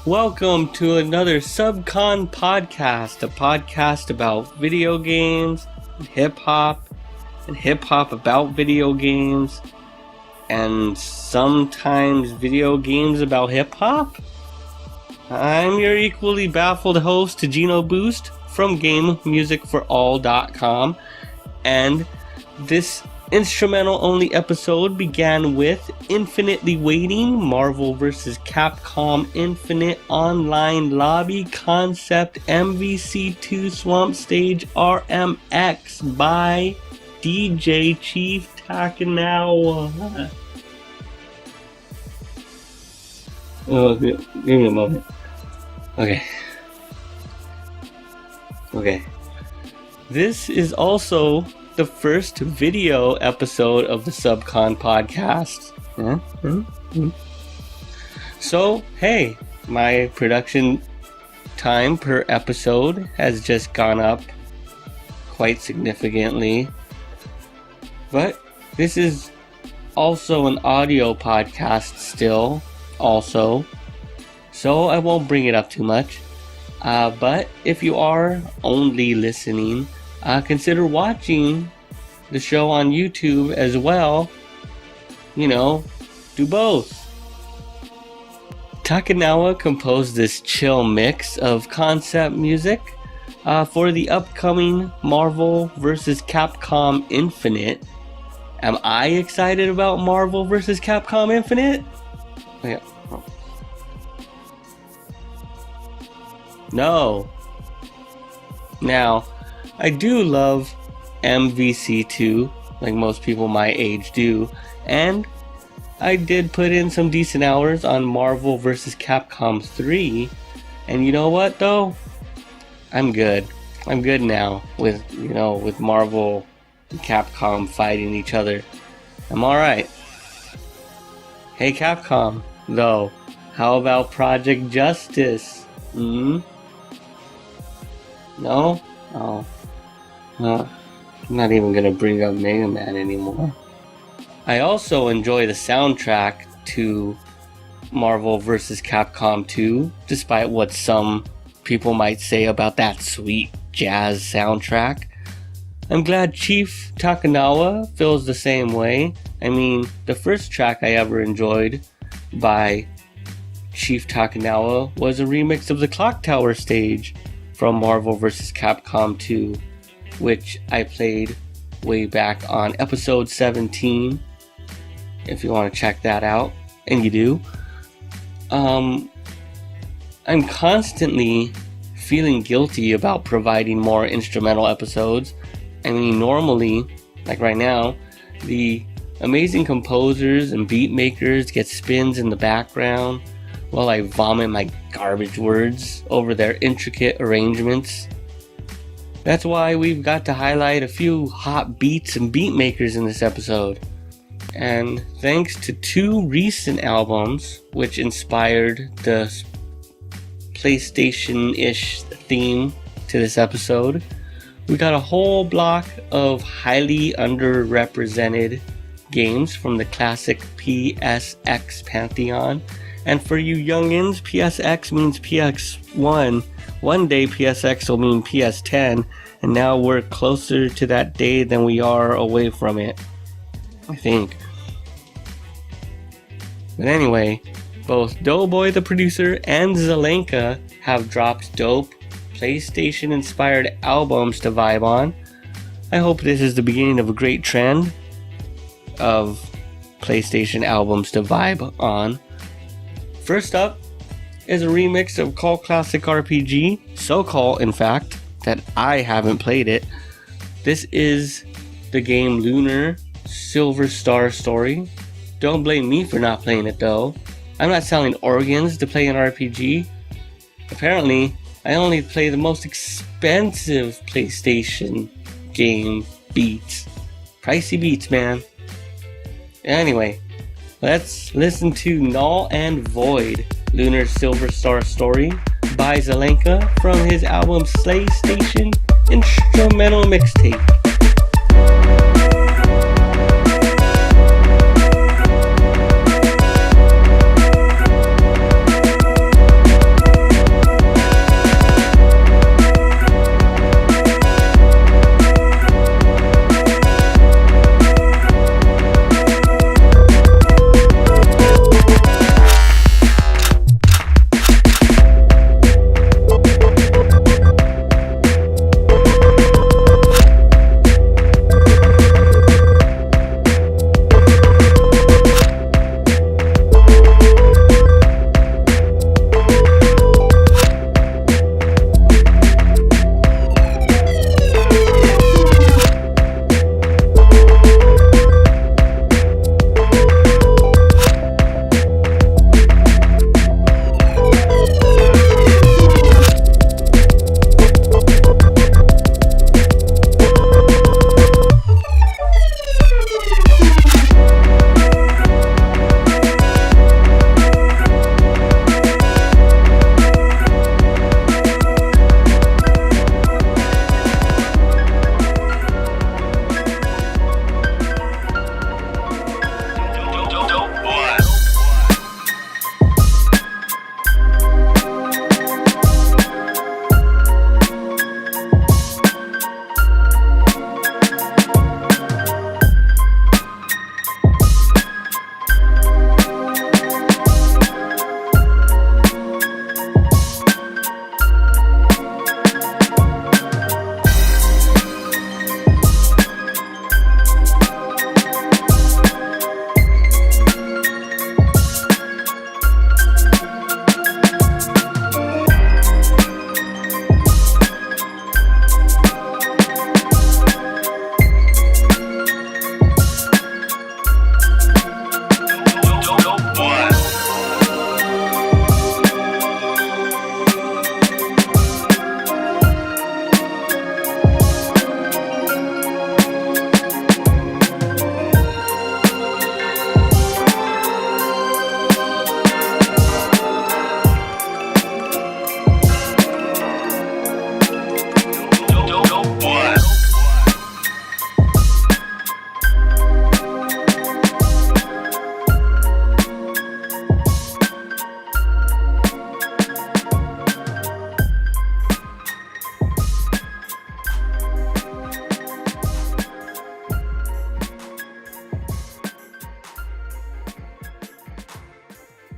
Welcome to another SUBCON podcast, a podcast about video games, and hip-hop about video games, and sometimes video games about hip-hop. I'm your equally baffled host, Dino Boost, from GameMusicForAll.com, and this instrumental-only episode began with Infinitely Waiting, Marvel vs. Capcom Infinite Online Lobby Concept MVC2 Swamp Stage RMX by DJ Chief Takinawa. Oh, give me a moment. Okay. This is also the first video episode of the SUBCON podcast. So, hey, my production time per episode has just gone up quite significantly. But this is also an audio podcast still, also. So I won't bring it up too much. But if you are only listening, consider watching the show on YouTube as well. You know, do both. Takinawa composed this chill mix of concept music for the upcoming Marvel vs. Capcom Infinite. Am I excited about Marvel vs. Capcom Infinite? Yeah. No. Now, I do love MVC2, like most people my age do, and I did put in some decent hours on Marvel vs. Capcom 3, and you know what though? I'm good. I'm good now with Marvel and Capcom fighting each other. I'm alright. Hey Capcom, though, how about Project Justice? No? Oh. I'm not even gonna bring up Mega Man anymore. I also enjoy the soundtrack to Marvel vs. Capcom 2, despite what some people might say about that sweet jazz soundtrack. I'm glad Chief Takinawa feels the same way. I mean, the first track I ever enjoyed by Chief Takinawa was a remix of the Clock Tower stage from Marvel vs. Capcom 2, which I played way back on episode 17, if you want to check that out, and you do. I'm constantly feeling guilty about providing more instrumental episodes. I mean, normally, like right now, the amazing composers and beat makers get spins in the background while I vomit my garbage words over their intricate arrangements. That's why we've got to highlight a few hot beats and beat makers in this episode. And thanks to two recent albums which inspired the PlayStation-ish theme to this episode, we got a whole block of highly underrepresented games from the classic PSX pantheon. And for you youngins, PSX means PX1. One day PSX will mean PS10, and now we're closer to that day than we are away from it, I think. But anyway, both Doughboy the Producer and Zalenka have dropped dope PlayStation-inspired albums to vibe on. I hope this is the beginning of a great trend of PlayStation albums to vibe on. First up is a remix of cult classic RPG, so cult in fact that I haven't played it. This is the game Lunar Silver Star Story. Don't blame me for not playing it though. I'm not selling organs to play an RPG. Apparently, I only play the most expensive PlayStation game beats. Pricey beats, man. Anyway, let's listen to Null and Void, Lunar Silver Star Story by Zalenka from his album PlayStation Instrumental Mixtape.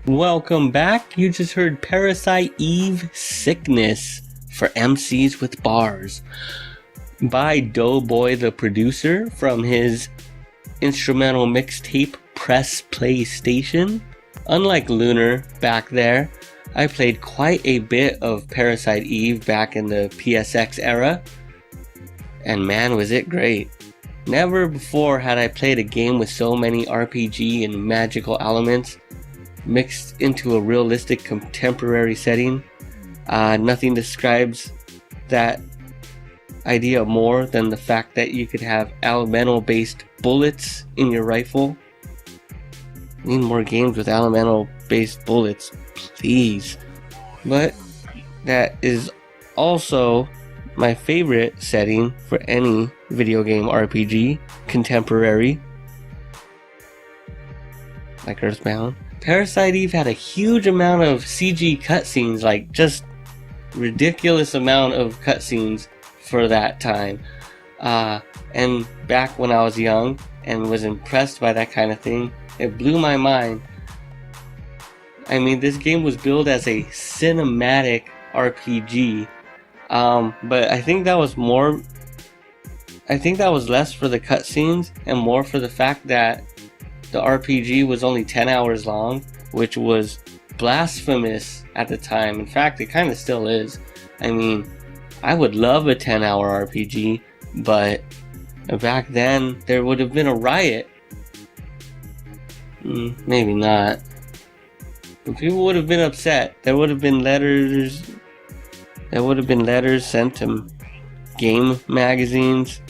Welcome back. You just heard Parasite Eve Sickness for MCs with Bars by Doughboy the Producer from his instrumental mixtape Press Playstation. Unlike Lunar back there, I played quite a bit of Parasite Eve back in the PSX era, and man was it great. Never before had I played a game with so many RPG and magical elements mixed into a realistic contemporary setting. Nothing describes that idea more than the fact that you could have elemental based bullets in your rifle. Need more games with elemental based bullets, please. But that is also my favorite setting for any video game RPG, contemporary, like Earthbound. Parasite Eve had a huge amount of CG cutscenes, like just ridiculous amount of cutscenes for that time. And back when I was young and was impressed by that kind of thing, it blew my mind. I mean, this game was billed as a cinematic RPG, but I think that was less for the cutscenes and more for the fact that the RPG was only 10 hours long, which was blasphemous at the time. In fact, it kind of still is. I mean, I would love a 10-hour RPG, but back then there would have been a riot. Maybe not. But people would have been upset. There would have been letters sent to game magazines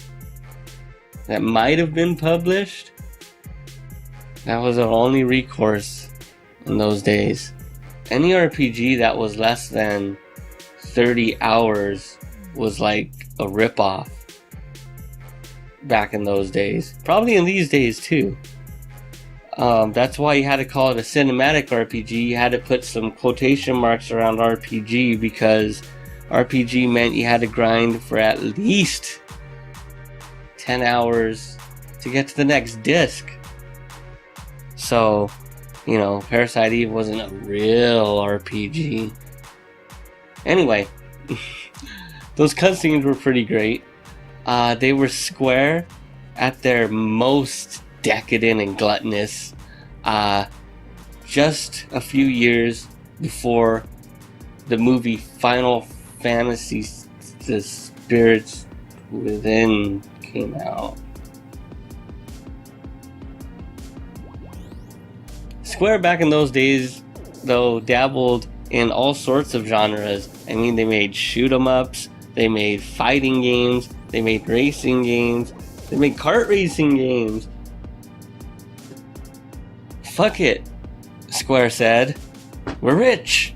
that might have been published. That was our only recourse in those days. Any RPG that was less than 30 hours was like a ripoff back in those days. Probably in these days too. That's why you had to call it a cinematic RPG. You had to put some quotation marks around RPG because RPG meant you had to grind for at least 10 hours to get to the next disc. So, you know, Parasite Eve wasn't a real RPG. Anyway, those cutscenes were pretty great. They were Square at their most decadent and gluttonous. Just a few years before the movie Final Fantasy The Spirits Within came out. Square back in those days, though, dabbled in all sorts of genres. I mean, they made shoot 'em ups, they made fighting games, they made racing games, they made kart racing games. Fuck it, Square said. We're rich.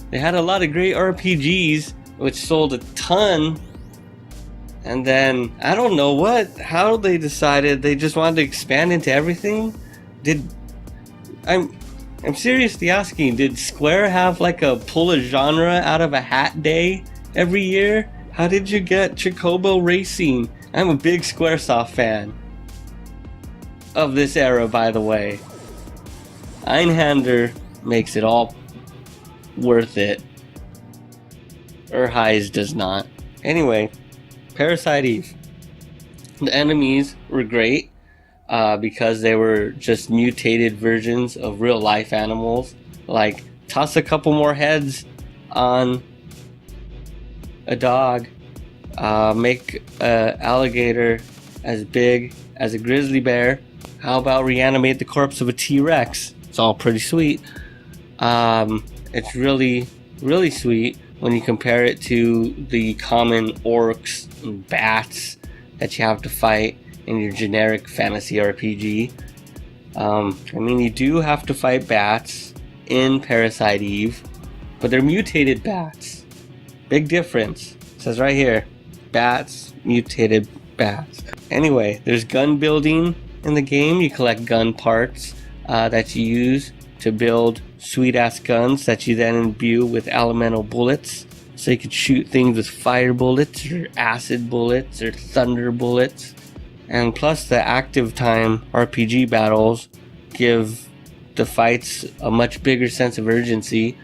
They had a lot of great RPGs, which sold a ton. And then, I don't know how they decided they just wanted to expand into everything. I'm seriously asking, did Square have like a pull a genre out of a hat day every year? How did you get Chocobo Racing? I'm a big Squaresoft fan of this era, by the way. Einhander makes it all worth it. Urheis does not. Anyway, Parasite Eve. The enemies were great. Because they were just mutated versions of real life animals. Like, toss a couple more heads on a dog, make an alligator as big as a grizzly bear. How about reanimate the corpse of a T-Rex? It's all pretty sweet. It's really, really sweet when you compare it to the common orcs and bats that you have to fight in your generic fantasy RPG. I mean, you do have to fight bats in Parasite Eve, but they're mutated bats. Big difference. It says right here, bats, mutated bats. Anyway, there's gun building in the game. You collect gun parts that you use to build sweet ass guns that you then imbue with elemental bullets. So you could shoot things with fire bullets or acid bullets or thunder bullets. And plus the active time RPG battles give the fights a much bigger sense of urgency,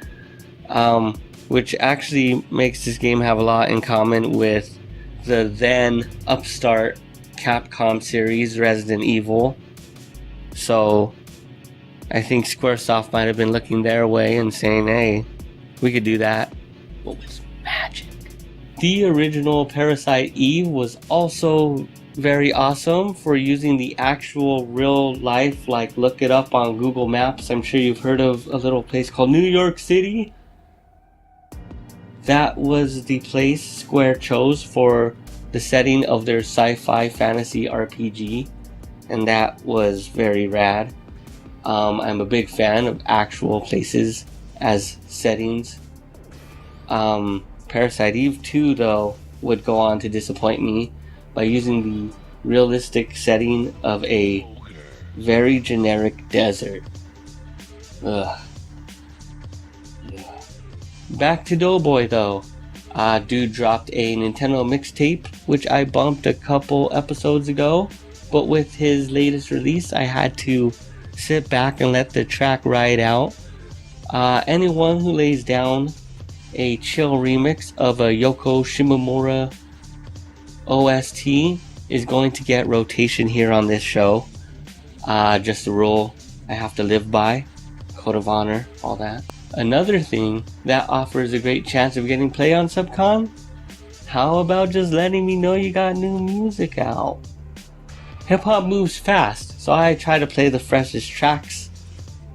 which actually makes this game have a lot in common with the then upstart Capcom series Resident Evil. So I think Squaresoft might have been looking their way and saying, hey, we could do that, but with magic. The original Parasite Eve was also very awesome for using the actual real life, like look it up on Google Maps. I'm sure you've heard of a little place called New York City. That was the place Square chose for the setting of their sci-fi fantasy RPG, and that was very rad. I'm a big fan of actual places as settings. Parasite Eve 2, though, would go on to disappoint me by using the realistic setting of a very generic desert. Ugh. Yeah. Back to Doughboy, though. Dude dropped a Nintendo mixtape, which I bumped a couple episodes ago, but with his latest release, I had to sit back and let the track ride out. Anyone who lays down a chill remix of a Yoko Shimomura OST is going to get rotation here on this show. Just a rule I have to live by. Code of honor, all that. Another thing that offers a great chance of getting play on SUBCON? How about just letting me know you got new music out? Hip hop moves fast, so I try to play the freshest tracks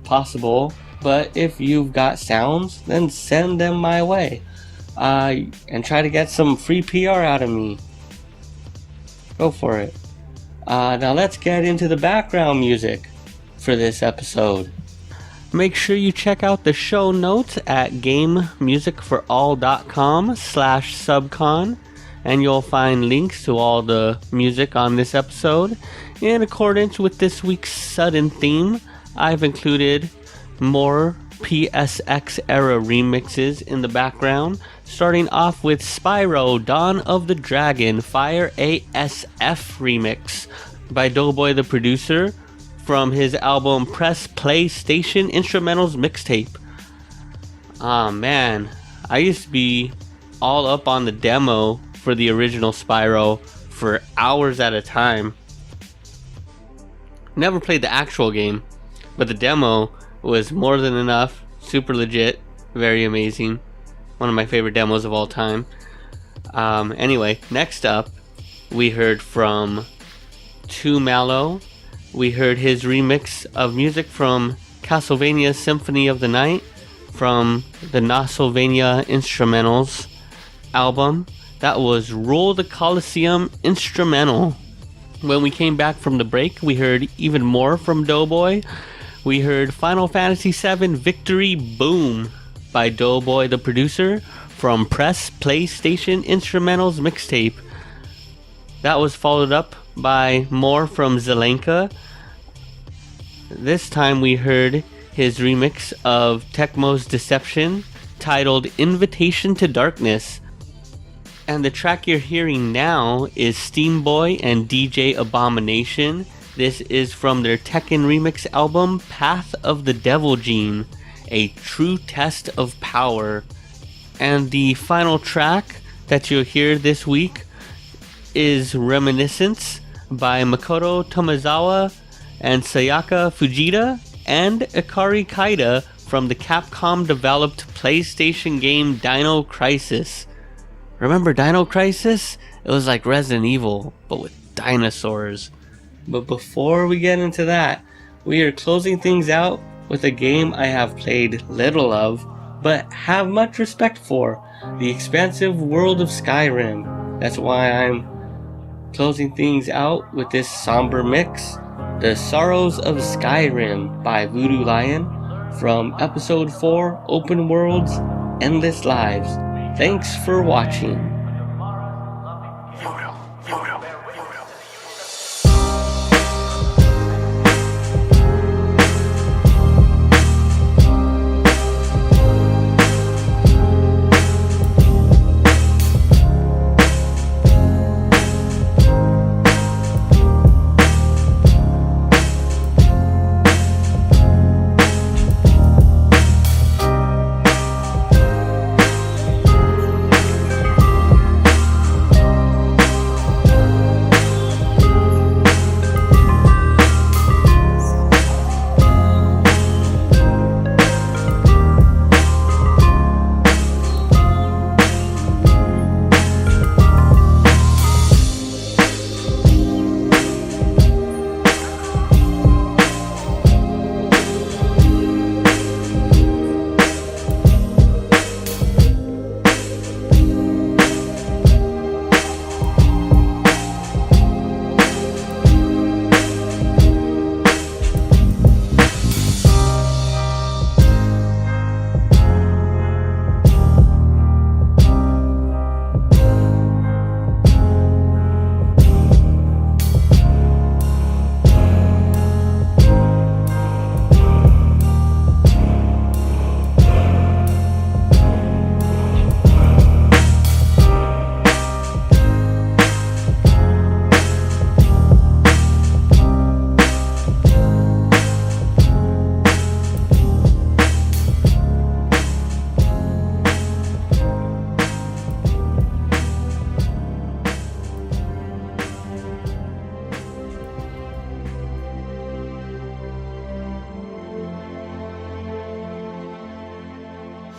possible. But if you've got sounds, then send them my way. And try to get some free PR out of me. Go for it. Now let's get into the background music for this episode. Make sure you check out the show notes at gamemusicforall.com/subcon, and you'll find links to all the music on this episode. In accordance with this week's sudden theme, I've included more PSX era remixes in the background, starting off with Spyro Dawn of the Dragon Fire ASF remix by Doughboy the Producer from his album Press PlayStation Instrumentals Mixtape. Man, I used to be all up on the demo for the original Spyro for hours at a time. Never played the actual game, but the demo was more than enough. Super legit, very amazing. One of my favorite demos of all time. Anyway, next up, we heard from Too Mallow. We heard his remix of music from Castlevania Symphony of the Night from the Castlevania Instrumentals album. That was Roll the Coliseum Instrumental. When we came back from the break, we heard even more from Doughboy. We heard Final Fantasy VII Victory Boom by Doughboy the Producer from Press PlayStation Instrumentals Mixtape. That was followed up by more from Zalenka. This time we heard his remix of Tecmo's Deception titled Invitation to Darkness. And the track you're hearing now is Steamboy and DJ Abomination. This is from their Tekken remix album Path of the Devil Gene, a true test of power. And the final track that you'll hear this week is Reminiscence by Makoto Tomizawa and Sayaka Fujita and Ikari Kaida from the Capcom developed PlayStation game Dino Crisis. Remember Dino Crisis? It was like Resident Evil, but with dinosaurs. But before we get into that, we are closing things out with a game I have played little of, but have much respect for, the expansive world of Skyrim. That's why I'm closing things out with this somber mix, The Sorrows of Skyrim by Voodoo Lion from Episode 4, Open Worlds, Endless Lives. Thanks for watching.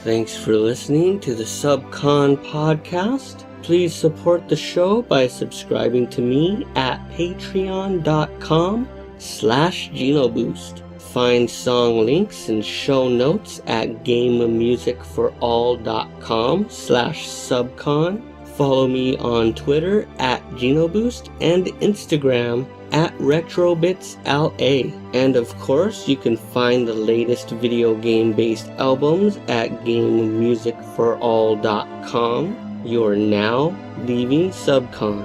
Thanks for listening to the SUBCON podcast. Please support the show by subscribing to me at patreon.com/GinoBoost. Find song links and show notes at gamemusicforall.com/SUBCON. Follow me on Twitter at GinoBoost and Instagram at RetrobitsLA. And of course, you can find the latest video game based albums at gamemusicforall.com. You're now leaving SUBCON.